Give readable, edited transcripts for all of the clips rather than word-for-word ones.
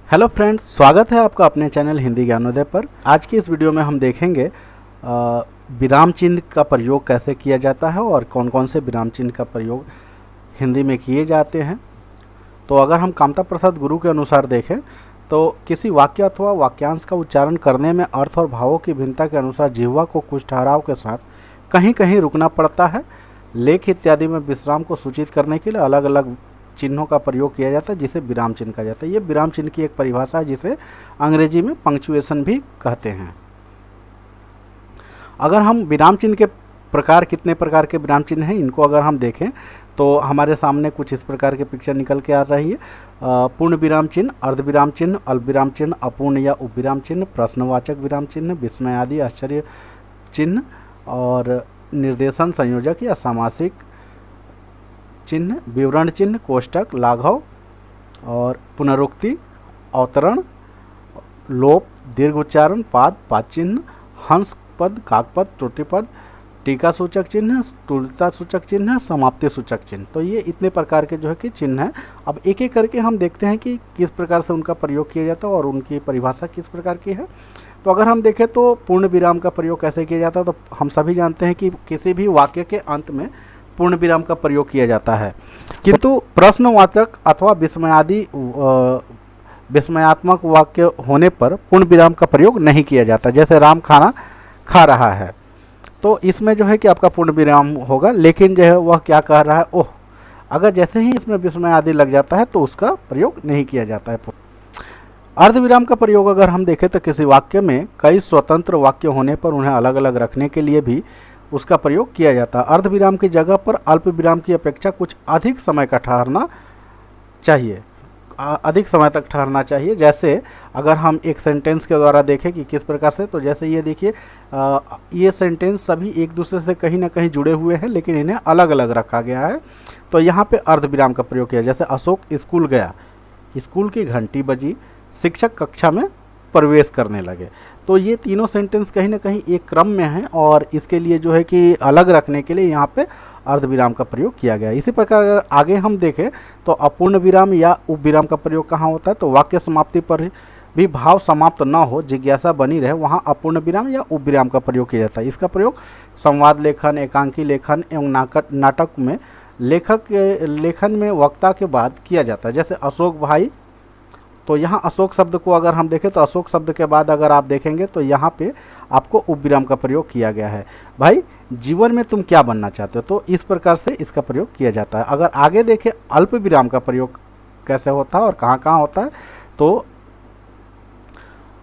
Hello friends, स्वागत है आपका अपने चैनल हिंदी ज्ञानोदय पर। आज की इस वीडियो में हम देखेंगे विराम चिन्ह का प्रयोग कैसे किया जाता है और कौन कौन से विराम चिन्ह का प्रयोग हिंदी में किए जाते हैं। तो अगर हम कामता प्रसाद गुरु के अनुसार देखें तो किसी वाक्य अथवा वाक्यांश का उच्चारण करने में अर्थ और भावों की भिन्नता के अनुसार जिह्वा को कुछ ठहराव के साथ कहीं कहीं रुकना पड़ता है। लेख इत्यादि में विश्राम को सूचित करने के लिए अलग अलग चिन्हों का प्रयोग किया जाता है, जिसे विराम चिन्ह कहा जाता है। ये विराम चिन्ह की एक परिभाषा है, जिसे अंग्रेजी में पंक्चुएशन भी कहते हैं। अगर हम विराम चिन्ह के प्रकार, कितने प्रकार के विराम चिन्ह हैं, इनको अगर हम देखें तो हमारे सामने कुछ इस प्रकार के पिक्चर निकल के आ रही है। पूर्ण विराम चिन्ह, अर्ध विराम चिन्ह, अल्प विराम चिन्ह, अपूर्ण या उपविराम चिन्ह, प्रश्नवाचक विराम चिन्ह, विस्मय आदि आश्चर्य चिन्ह और निर्देशन संयोजक या सामासिक चिन्ह, विवरण चिन्ह, कोष्टक, लाघव और पुनरुक्ति, अवतरण, लोप, दीर्घ उच्चारण, पाद चिन्ह, हंस पद, काकपद, त्रुटिपद, टीका सूचक चिन्ह, स्थूलता सूचक चिन्ह, समाप्ति सूचक चिन्ह। तो ये इतने प्रकार के जो है कि चिन्ह हैं। अब एक एक करके हम देखते हैं कि किस प्रकार से उनका प्रयोग किया जाता है और उनकी परिभाषा किस प्रकार की है। तो अगर हम देखें तो पूर्ण विराम का प्रयोग कैसे किया जाता है, तो हम सभी जानते हैं कि किसी भी वाक्य के अंत में पूर्ण विराम का प्रयोग किया जाता है, किंतु प्रश्नवाचक अथवा विस्मयात्मक वाक्य होने पर पूर्ण विराम का प्रयोग नहीं किया जाता। जैसे राम खाना खा रहा है, तो इसमें जो है कि आपका पूर्ण विराम होगा, लेकिन जो है वह क्या कह रहा है, ओह। अगर जैसे ही इसमें विस्मय आदि लग जाता है तो उसका प्रयोग नहीं किया जाता है। अर्ध विराम का प्रयोग अगर हम देखें तो किसी वाक्य में कई स्वतंत्र वाक्य होने पर उन्हें अलग अलग रखने के लिए भी उसका प्रयोग किया जाता है। अर्ध विराम की जगह पर अल्प विराम की अपेक्षा कुछ अधिक समय का ठहरना चाहिए, अधिक समय तक ठहरना चाहिए। जैसे अगर हम एक सेंटेंस के द्वारा देखें कि किस प्रकार से, तो जैसे ये देखिए, ये सेंटेंस सभी एक दूसरे से कहीं ना कहीं जुड़े हुए हैं, लेकिन इन्हें अलग अलग रखा गया है। तो यहाँ पे अर्ध विराम का प्रयोग किया। जैसे अशोक स्कूल गया, स्कूल की घंटी बजी, शिक्षक कक्षा में प्रवेश करने लगे। तो ये तीनों सेंटेंस कहीं ना कहीं एक क्रम में हैं और इसके लिए जो है कि अलग रखने के लिए यहाँ पे अर्ध विराम का प्रयोग किया गया है। इसी प्रकार अगर आगे हम देखें तो अपूर्ण विराम या उपविराम का प्रयोग कहाँ होता है, तो वाक्य समाप्ति पर भी भाव समाप्त न हो, जिज्ञासा बनी रहे, वहाँ अपूर्ण विराम या उपविराम का प्रयोग किया जाता है। इसका प्रयोग संवाद लेखन, एकांकी लेखन एवं नाटक में लेखक के लेखन में वक्ता के बाद किया जाता है। जैसे अशोक भाई, तो यहाँ अशोक शब्द को अगर हम देखें तो अशोक शब्द के बाद अगर आप देखेंगे तो यहाँ पे आपको उपविराम का प्रयोग किया गया है। भाई जीवन में तुम क्या बनना चाहते हो, तो इस प्रकार से इसका प्रयोग किया जाता है। अगर आगे देखें अल्प विराम का प्रयोग कैसे होता है और कहाँ कहाँ होता है, तो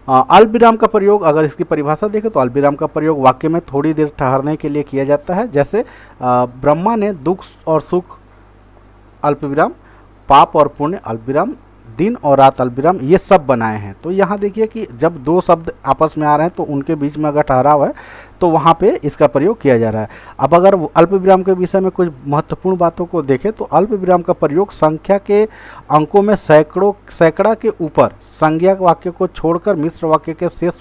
अल्प विराम का प्रयोग अगर इसकी परिभाषा देखें तो अल्प विराम का प्रयोग वाक्य में थोड़ी देर ठहरने के लिए किया जाता है। जैसे ब्रह्मा ने दुख और सुख अल्प विराम, पाप और पुण्य अल्प विराम, दिन और रात अल्पविराम, ये सब बनाए हैं। तो यहाँ देखिए कि जब दो शब्द आपस में आ रहे हैं तो उनके बीच में अगर ठहराव है तो वहाँ पे इसका प्रयोग किया जा रहा है। अब अगर अल्प विराम के विषय में कुछ महत्वपूर्ण बातों को देखें तो अल्प विराम का प्रयोग संख्या के अंकों में सैकड़ा के ऊपर संज्ञा वाक्य को छोड़कर मिश्र वाक्य के शेष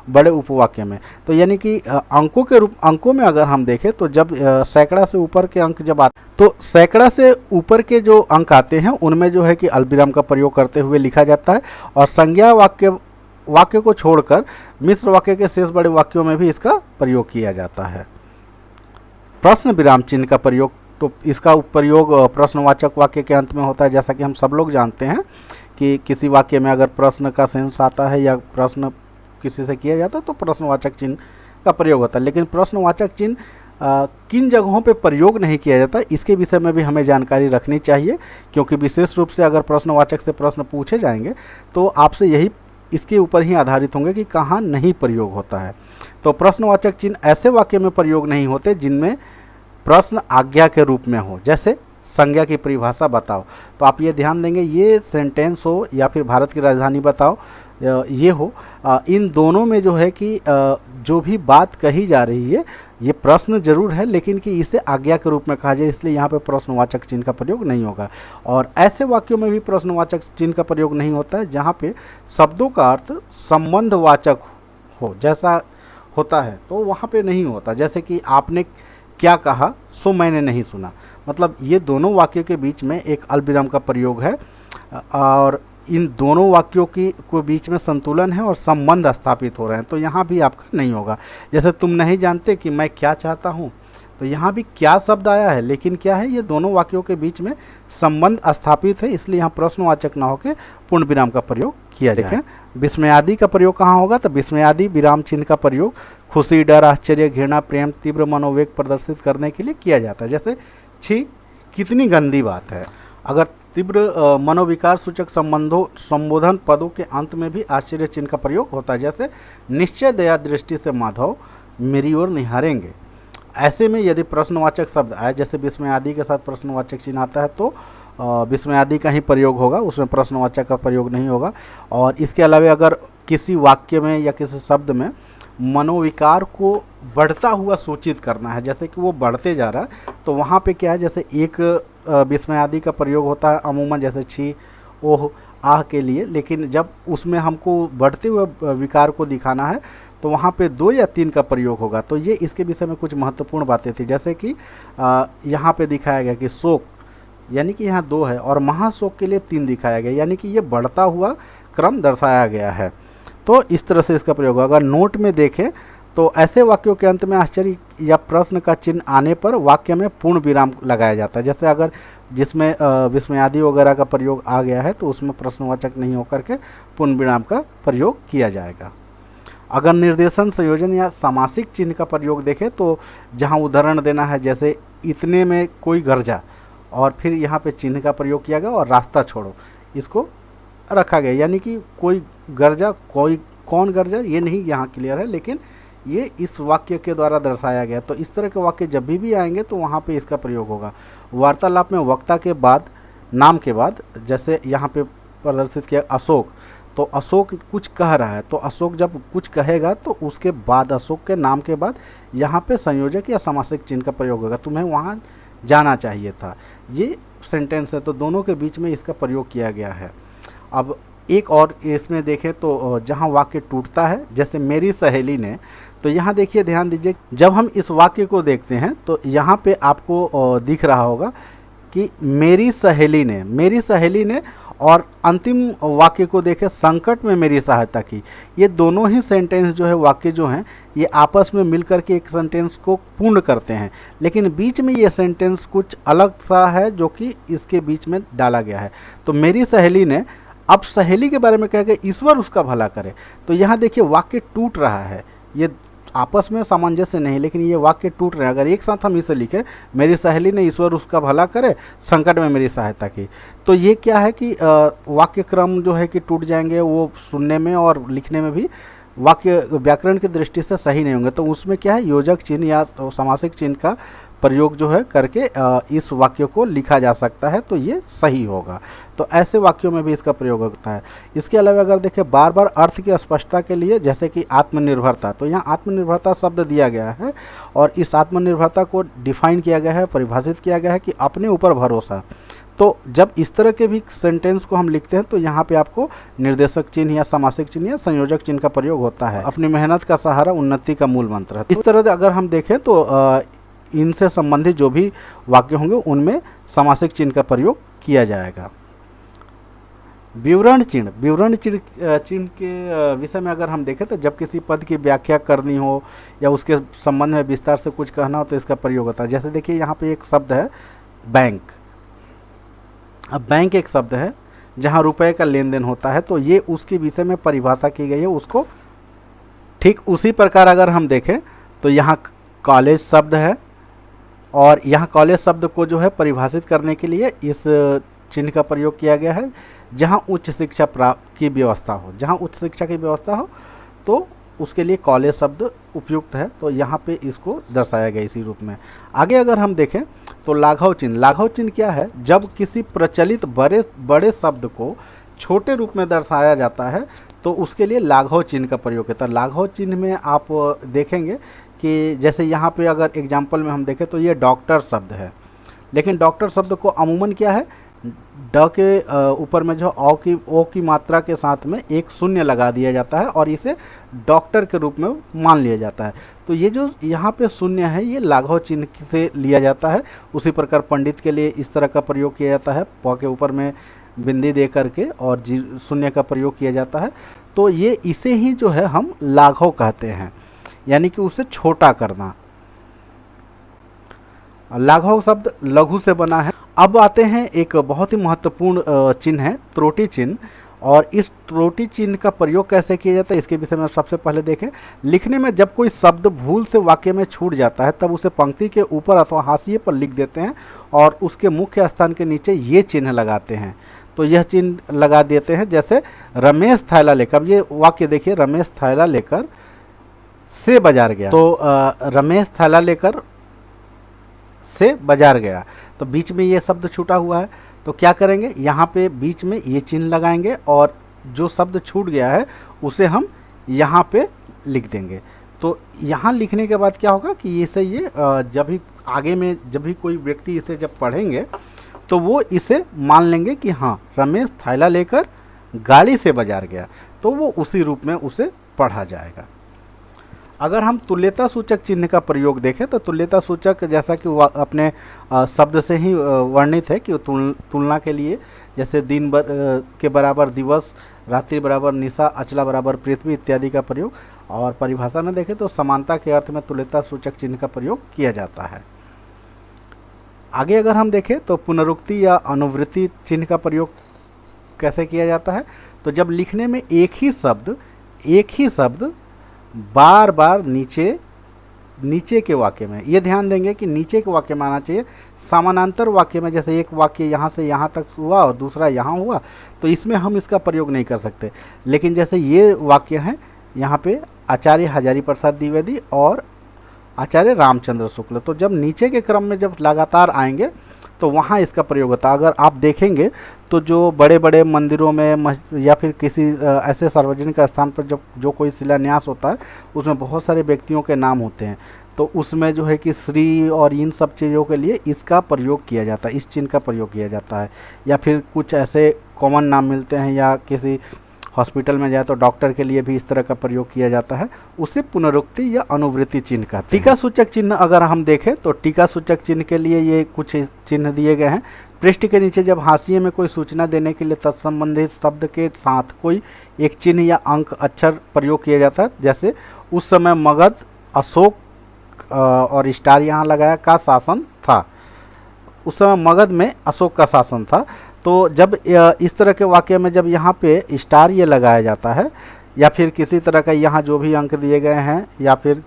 बड़े उपवाक्य में, तो यानी कि अंकों में अगर हम देखें तो जब सैकड़ा से ऊपर के अंक जब आते, तो सैकड़ा से ऊपर के जो अंक आते हैं उनमें जो है कि अल्पविराम का प्रयोग करते हुए लिखा जाता है और संज्ञा वाक्य को छोड़कर मिश्र वाक्य के शेष बड़े वाक्यों में भी इसका प्रयोग किया जाता है। प्रश्न विराम चिन्ह का प्रयोग, तो इसका प्रयोग प्रश्नवाचक वाक्य के अंत में होता है। जैसा कि हम सब लोग जानते हैं कि किसी वाक्य में अगर प्रश्न का सेंस आता है या प्रश्न किसी से किया जाता है तो प्रश्नवाचक चिन्ह का प्रयोग होता है। लेकिन प्रश्नवाचक चिन्ह किन जगहों पे प्रयोग नहीं किया जाता, इसके विषय में भी हमें जानकारी रखनी चाहिए, क्योंकि विशेष रूप से अगर प्रश्नवाचक से प्रश्न पूछे जाएंगे तो आपसे यही इसके ऊपर ही आधारित होंगे कि कहाँ नहीं प्रयोग होता है। तो प्रश्नवाचक चिन्ह ऐसे वाक्य में प्रयोग नहीं होते जिनमें प्रश्न आज्ञा के रूप में हो। जैसे संज्ञा की परिभाषा बताओ, तो आप ये ध्यान देंगे, ये सेंटेंस हो या फिर भारत की राजधानी बताओ ये हो, इन दोनों में जो है कि जो भी बात कही जा रही है ये प्रश्न जरूर है, लेकिन कि इसे आज्ञा के रूप में कहा जाए, इसलिए यहाँ पे प्रश्नवाचक चिन्ह का प्रयोग नहीं होगा। और ऐसे वाक्यों में भी प्रश्नवाचक चिन्ह का प्रयोग नहीं होता है जहाँ पे शब्दों का अर्थ संबंधवाचक हो, जैसा होता है तो वहाँ पे नहीं होता। जैसे कि आपने क्या कहा सो मैंने नहीं सुना, मतलब ये दोनों वाक्यों के बीच में एक अल्पविराम का प्रयोग है। और इन दोनों वाक्यों की को बीच में संतुलन है और संबंध स्थापित हो रहे हैं, तो यहाँ भी आपका नहीं होगा। जैसे तुम नहीं जानते कि मैं क्या चाहता हूँ, तो यहाँ भी क्या शब्द आया है, लेकिन क्या है, ये दोनों वाक्यों के बीच में संबंध स्थापित है, इसलिए यहाँ प्रश्नवाचक ना होकर पूर्ण विराम का प्रयोग किया जाए। विस्मयादि का प्रयोग कहाँ होगा, तो विस्मयादि विराम चिन्ह का प्रयोग खुशी, डर, आश्चर्य, घृणा, प्रेम, तीव्र मनोवेग प्रदर्शित करने के लिए किया जाता है। जैसे छी, कितनी गंदी बात है। अगर तीव्र मनोविकार सूचक संबोधन पदों के अंत में भी आश्चर्य चिन्ह का प्रयोग होता है। जैसे निश्चय दया दृष्टि से माधव मेरी ओर निहारेंगे। ऐसे में यदि प्रश्नवाचक शब्द आए, जैसे विस्मयादि के साथ प्रश्नवाचक चिन्ह आता है, तो विस्मयादि का ही प्रयोग होगा, उसमें प्रश्नवाचक का प्रयोग नहीं होगा। और इसके अलावा अगर किसी वाक्य में या किसी शब्द में मनोविकार को बढ़ता हुआ सूचित करना है, जैसे कि वो बढ़ते जा रहा है, तो वहाँ पे क्या है, जैसे एक विस्मयादि का प्रयोग होता है अमूमन, जैसे छी, ओह, आह के लिए, लेकिन जब उसमें हमको बढ़ते हुए विकार को दिखाना है तो वहाँ पे 2 या 3 का प्रयोग होगा। तो ये इसके विषय में कुछ महत्वपूर्ण बातें थी, जैसे कि यहाँ पे दिखाया गया कि शोक, यानी कि यहाँ 2 है, और महाशोक के लिए 3 दिखाया गया, यानी कि ये बढ़ता हुआ क्रम दर्शाया गया है। तो इस तरह से इसका प्रयोग होगा। अगर नोट में देखें तो ऐसे वाक्यों के अंत में आश्चर्य या प्रश्न का चिन्ह आने पर वाक्य में पूर्ण विराम लगाया जाता है। जैसे अगर जिसमें विस्मयादि वगैरह का प्रयोग आ गया है तो उसमें प्रश्नवाचक नहीं होकर के पूर्ण विराम का प्रयोग किया जाएगा। अगर निर्देशन, संयोजन या समासिक चिन्ह का प्रयोग देखें तो जहां उदाहरण देना है, जैसे इतने में कोई गरजा, और फिर यहाँ पे चिन्ह का प्रयोग किया गया और रास्ता छोड़ो, इसको रखा गया, यानी कि कोई गरजा, कोई कौन गरजा ये नहीं यहाँ क्लियर है, लेकिन ये इस वाक्य के द्वारा दर्शाया गया। तो इस तरह के वाक्य जब भी आएंगे तो वहाँ पे इसका प्रयोग होगा। वार्तालाप में वक्ता के बाद, नाम के बाद, जैसे यहाँ पे प्रदर्शित किया अशोक, तो अशोक कुछ कह रहा है, तो अशोक जब कुछ कहेगा तो उसके बाद अशोक के नाम के बाद यहाँ पे संयोजक या समासिक चिन्ह का प्रयोग होगा। तुम्हें वहाँ जाना चाहिए था, ये सेंटेंस है, तो दोनों के बीच में इसका प्रयोग किया गया है। अब एक और इसमें देखें तो जहाँ वाक्य टूटता है, जैसे मेरी सहेली ने, तो यहाँ देखिए, ध्यान दीजिए, जब हम इस वाक्य को देखते हैं तो यहाँ पे आपको दिख रहा होगा कि मेरी सहेली ने, और अंतिम वाक्य को देखें, संकट में मेरी सहायता की। ये दोनों ही सेंटेंस जो है, वाक्य जो हैं, ये आपस में मिलकर के एक सेंटेंस को पूर्ण करते हैं, लेकिन बीच में ये सेंटेंस कुछ अलग सा है जो कि इसके बीच में डाला गया है। तो मेरी सहेली ने, अब सहेली के बारे में कह गए ईश्वर उसका भला करे, तो यहाँ देखिए वाक्य टूट रहा है, ये आपस में सामंजस्य नहीं, लेकिन ये वाक्य टूट रहे हैं। अगर एक साथ हम इसे लिखें, मेरी सहेली ने ईश्वर उसका भला करे, संकट में मेरी सहायता की, तो ये क्या है कि वाक्य क्रम जो है कि टूट जाएंगे, वो सुनने में और लिखने में भी वाक्य व्याकरण की दृष्टि से सही नहीं होंगे। तो उसमें क्या है, योजक चिन्ह या समासिक चिन्ह का प्रयोग जो है करके इस वाक्य को लिखा जा सकता है, तो ये सही होगा। तो ऐसे वाक्यों में भी इसका प्रयोग होता है। इसके अलावा अगर देखें बार बार अर्थ की स्पष्टता के लिए, जैसे कि आत्मनिर्भरता, तो यहाँ आत्मनिर्भरता शब्द दिया गया है और इस आत्मनिर्भरता को डिफाइन किया गया है, परिभाषित किया गया है कि अपने ऊपर भरोसा। तो जब इस तरह के भी सेंटेंस को हम लिखते हैं तो यहाँ पे आपको निर्देशक चिन्ह या समासिक चिन्ह या संयोजक चिन्ह का प्रयोग होता है। अपनी मेहनत का सहारा उन्नति का मूल मंत्र है। इस तरह से अगर हम देखें तो इनसे संबंधित जो भी वाक्य होंगे उनमें समासिक चिन्ह का प्रयोग किया जाएगा। विवरण चिन्ह के विषय में अगर हम देखें तो जब किसी पद की व्याख्या करनी हो या उसके संबंध में विस्तार से कुछ कहना हो तो इसका प्रयोग होता है। जैसे देखिए यहाँ पे एक शब्द है बैंक। अब बैंक एक शब्द है जहाँ रुपए का लेन देन होता है, तो ये उसके विषय में परिभाषा की गई है उसको। ठीक उसी प्रकार अगर हम देखें तो यहाँ कॉलेज शब्द है और यहाँ कॉलेज शब्द को जो है परिभाषित करने के लिए इस चिन्ह का प्रयोग किया गया है। जहाँ उच्च शिक्षा प्राप्त की व्यवस्था हो, जहाँ उच्च शिक्षा की व्यवस्था हो तो उसके लिए कॉलेज शब्द उपयुक्त है, तो यहाँ पे इसको दर्शाया गया इसी रूप में। आगे अगर हम देखें तो लाघव चिन्ह क्या है, जब किसी प्रचलित बड़े शब्द को छोटे रूप में दर्शाया जाता है तो उसके लिए लाघव चिन्ह का प्रयोग होता है। लाघव चिन्ह में आप देखेंगे कि जैसे यहाँ पे अगर एग्जाम्पल में हम देखें तो ये डॉक्टर शब्द है, लेकिन डॉक्टर शब्द को अमूमन क्या है, ड के ऊपर में जो ओ की मात्रा के साथ में एक शून्य लगा दिया जाता है और इसे डॉक्टर के रूप में मान लिया जाता है। तो ये जो यहाँ पे शून्य है ये लाघव चिन्ह से लिया जाता है। उसी प्रकार पंडित के लिए इस तरह का प्रयोग किया जाता है, प के ऊपर में बिंदी दे करके और शून्य का प्रयोग किया जाता है। तो ये इसे ही जो है हम लाघव कहते हैं, यानी कि उसे छोटा करना। लाघव शब्द लघु से बना है। अब आते हैं एक बहुत ही महत्वपूर्ण चिन्ह है त्रुटि चिन्ह, और इस त्रुटि चिन्ह का प्रयोग कैसे किया जाता है इसके विषय में सबसे पहले देखें। लिखने में जब कोई शब्द भूल से वाक्य में छूट जाता है तब उसे पंक्ति के ऊपर अथवा हाशिए पर लिख देते हैं और उसके मुख्य स्थान के नीचे ये चिन्ह लगाते हैं। तो यह चिन्ह लगा देते हैं, जैसे रमेश थैला लेकर, ये वाक्य देखिए, रमेश थैला लेकर से बाजार गया। तो रमेश थैला लेकर से बाजार गया, तो बीच में ये शब्द छूटा हुआ है, तो क्या करेंगे, यहाँ पे बीच में ये चिन्ह लगाएंगे और जो शब्द छूट गया है उसे हम यहाँ पे लिख देंगे। तो यहाँ लिखने के बाद क्या होगा कि इसे ये जब भी आगे में जब भी कोई व्यक्ति इसे जब पढ़ेंगे तो वो इसे मान लेंगे कि हाँ रमेश थैला लेकर गाड़ी से बाजार गया, तो वो उसी रूप में उसे पढ़ा जाएगा। अगर हम तुल्यता सूचक चिन्ह का प्रयोग देखें तो तुल्यता सूचक जैसा कि वो अपने शब्द से ही वर्णित है कि तुलना के लिए, जैसे दिन के बराबर दिवस, रात्रि बराबर निशा, अचला बराबर पृथ्वी इत्यादि का प्रयोग। और परिभाषा में देखें तो समानता के अर्थ में तुल्यता सूचक चिन्ह का प्रयोग किया जाता है। आगे अगर हम देखें तो पुनरुक्ति या अनुवृत्ति चिन्ह का प्रयोग कैसे किया जाता है, तो जब लिखने में एक ही शब्द बार बार नीचे के वाक्य में, ये ध्यान देंगे कि नीचे के वाक्य में आना चाहिए। समानांतर वाक्य में जैसे एक वाक्य यहाँ से यहाँ तक हुआ और दूसरा यहाँ हुआ, तो इसमें हम इसका प्रयोग नहीं कर सकते। लेकिन जैसे ये वाक्य हैं, यहाँ पे आचार्य हजारी प्रसाद द्विवेदी और आचार्य रामचंद्र शुक्ल, तो जब नीचे के क्रम में जब लगातार आएंगे तो वहाँ इसका प्रयोग होता है। अगर आप देखेंगे तो जो बड़े बड़े मंदिरों में या फिर किसी ऐसे सार्वजनिक स्थान पर जब जो कोई शिलान्यास होता है उसमें बहुत सारे व्यक्तियों के नाम होते हैं, तो उसमें जो है कि श्री और इन सब चीज़ों के लिए इसका प्रयोग किया जाता है, इस चिन्ह का प्रयोग किया जाता है। या फिर कुछ ऐसे कॉमन नाम मिलते हैं या किसी हॉस्पिटल में जाए तो डॉक्टर के लिए भी इस तरह का प्रयोग किया जाता है, उसे पुनरुक्ति या अनुवृत्ति चिन्ह कहते हैं। टीका सूचक चिन्ह अगर हम देखें तो टीका सूचक चिन्ह के लिए ये कुछ चिन्ह दिए गए हैं। पृष्ठ के नीचे जब हाशिए में कोई सूचना देने के लिए तत्संबंधित शब्द के साथ कोई एक चिन्ह या अंक अक्षर प्रयोग किया जाता है, जैसे उस समय मगध, अशोक और स्टार यहाँ लगाया का शासन था, उस समय मगध में अशोक का शासन था। तो जब इस तरह के वाक्य में जब यहाँ पे स्टार ये लगाया जाता है या फिर किसी तरह का यहाँ जो भी अंक दिए गए हैं या फिर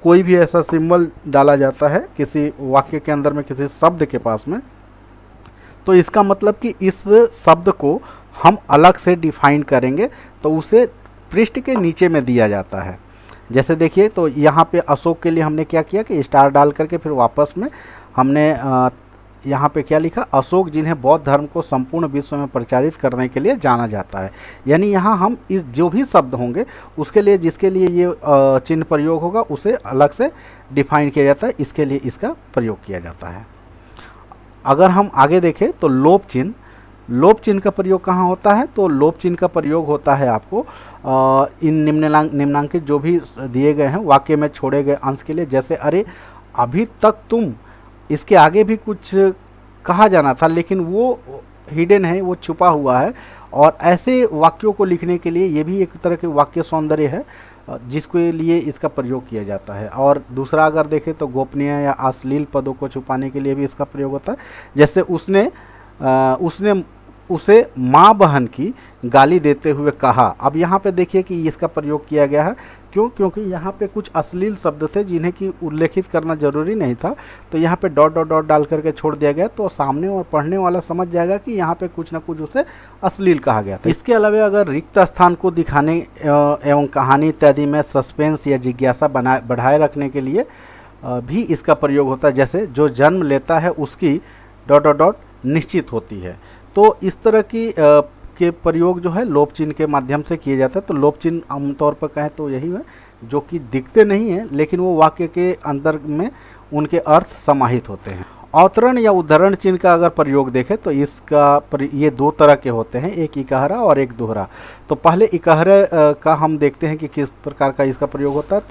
कोई भी ऐसा सिंबल डाला जाता है किसी वाक्य के अंदर में किसी शब्द के पास में, तो इसका मतलब कि इस शब्द को हम अलग से डिफाइन करेंगे, तो उसे पृष्ठ के नीचे में दिया जाता है। जैसे देखिए, तो यहाँ पे अशोक के लिए हमने क्या किया कि स्टार डाल करके फिर वापस में हमने यहाँ पे क्या लिखा, अशोक जिन्हें बौद्ध धर्म को संपूर्ण विश्व में प्रचारित करने के लिए जाना जाता है। यानी यहाँ हम इस जो भी शब्द होंगे उसके लिए जिसके लिए ये चिन्ह प्रयोग होगा उसे अलग से डिफाइन किया जाता है, इसके लिए इसका प्रयोग किया जाता है। अगर हम आगे देखें तो लोप चिन्ह का प्रयोग कहाँ होता है, तो लोप चिन्ह का प्रयोग होता है आपको इन निम्नांकित जो भी दिए गए हैं वाक्य में छोड़े गए अंश के लिए। जैसे अरे अभी तक तुम, इसके आगे भी कुछ कहा जाना था लेकिन वो हिडन है, वो छुपा हुआ है, और ऐसे वाक्यों को लिखने के लिए ये भी एक तरह के वाक्य सौंदर्य है जिसके लिए इसका प्रयोग किया जाता है। और दूसरा अगर देखें तो गोपनीय या अश्लील पदों को छुपाने के लिए भी इसका प्रयोग होता है। जैसे उसने उसे माँ बहन की गाली देते हुए कहा। अब यहाँ पे देखिए कि इसका प्रयोग किया गया है, क्यों, क्योंकि यहाँ पे कुछ अश्लील शब्द थे जिन्हें कि उल्लेखित करना जरूरी नहीं था, तो यहाँ पे डॉट डॉट डॉट डाल करके छोड़ दिया गया, तो सामने और पढ़ने वाला समझ जाएगा कि यहाँ पे कुछ ना कुछ उसे अश्लील कहा गया था। इसके अलावा अगर रिक्त स्थान को दिखाने एवं कहानी इत्यादि में सस्पेंस या जिज्ञासा बढ़ाए रखने के लिए भी इसका प्रयोग होता है। जैसे जो जन्म लेता है उसकी डॉट डॉट डॉट निश्चित होती है। तो इस तरह की के प्रयोग जो है लोप चिन्ह के माध्यम से किए जाता है। तो लोप चिन्ह आमतौर पर कहें तो यही है जो कि दिखते नहीं हैं लेकिन वो वाक्य के अंदर में उनके अर्थ समाहित होते हैं। अवतरण या उद्धरण चिन्ह का अगर प्रयोग देखें तो ये दो तरह के होते हैं, एक इकहरा और एक दोहरा। तो पहले इकहरे का हम देखते हैं कि किस प्रकार का इसका प्रयोग होता है।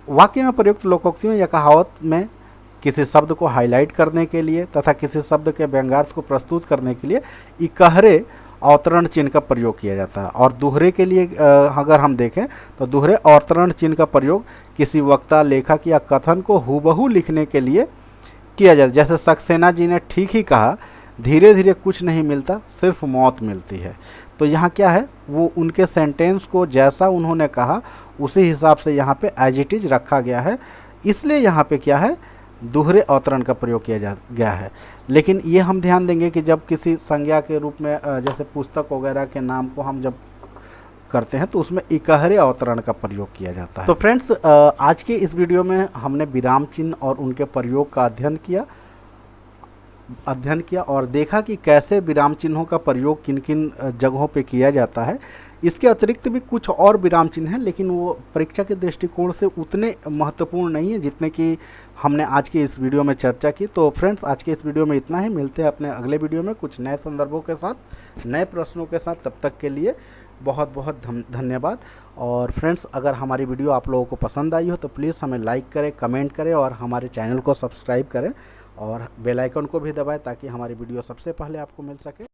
वाक्य में प्रयुक्त लोकोक्तियों या कहावत में किसी शब्द को हाईलाइट करने के लिए तथा किसी शब्द के व्यंग्यार्थ को प्रस्तुत करने के लिए इकहरे अवतरण चिन्ह का प्रयोग किया जाता है। और दोहरे के लिए अगर हम देखें तो दोहरे अवतरण चिन्ह का प्रयोग किसी वक्ता, लेखक या कथन को हूबहू लिखने के लिए किया जाता है। जैसे सक्सेना जी ने ठीक ही कहा, धीरे धीरे कुछ नहीं मिलता, सिर्फ मौत मिलती है। तो यहाँ क्या है, वो उनके सेंटेंस को जैसा उन्होंने कहा उसी हिसाब से यहाँ पे एज इट इज रखा गया है, इसलिए यहाँ पे क्या है, दोहरे अवतरण का प्रयोग किया गया है। लेकिन ये हम ध्यान देंगे कि जब किसी संज्ञा के रूप में जैसे पुस्तक वगैरह के नाम को हम जब करते हैं तो उसमें इकहरे अवतरण का प्रयोग किया जाता है। तो फ्रेंड्स, आज के इस वीडियो में हमने विराम चिन्ह और उनके प्रयोग का अध्ययन किया और देखा कि कैसे विराम चिन्हों का प्रयोग किन किन जगहों पे किया जाता है। इसके अतिरिक्त भी कुछ और विराम चिन्ह हैं, लेकिन वो परीक्षा के दृष्टिकोण से उतने महत्वपूर्ण नहीं है जितने कि हमने आज के इस वीडियो में चर्चा की। तो फ्रेंड्स, आज के इस वीडियो में इतना ही। मिलते हैं अपने अगले वीडियो में कुछ नए संदर्भों के साथ, नए प्रश्नों के साथ। तब तक के लिए बहुत बहुत धन्यवाद। और फ्रेंड्स, अगर हमारी वीडियो आप लोगों को पसंद आई हो तो प्लीज़ हमें लाइक करें, कमेंट करें और हमारे चैनल को सब्सक्राइब करें और बेल आइकन को भी दबाएं ताकि हमारी वीडियो सबसे पहले आपको मिल सके।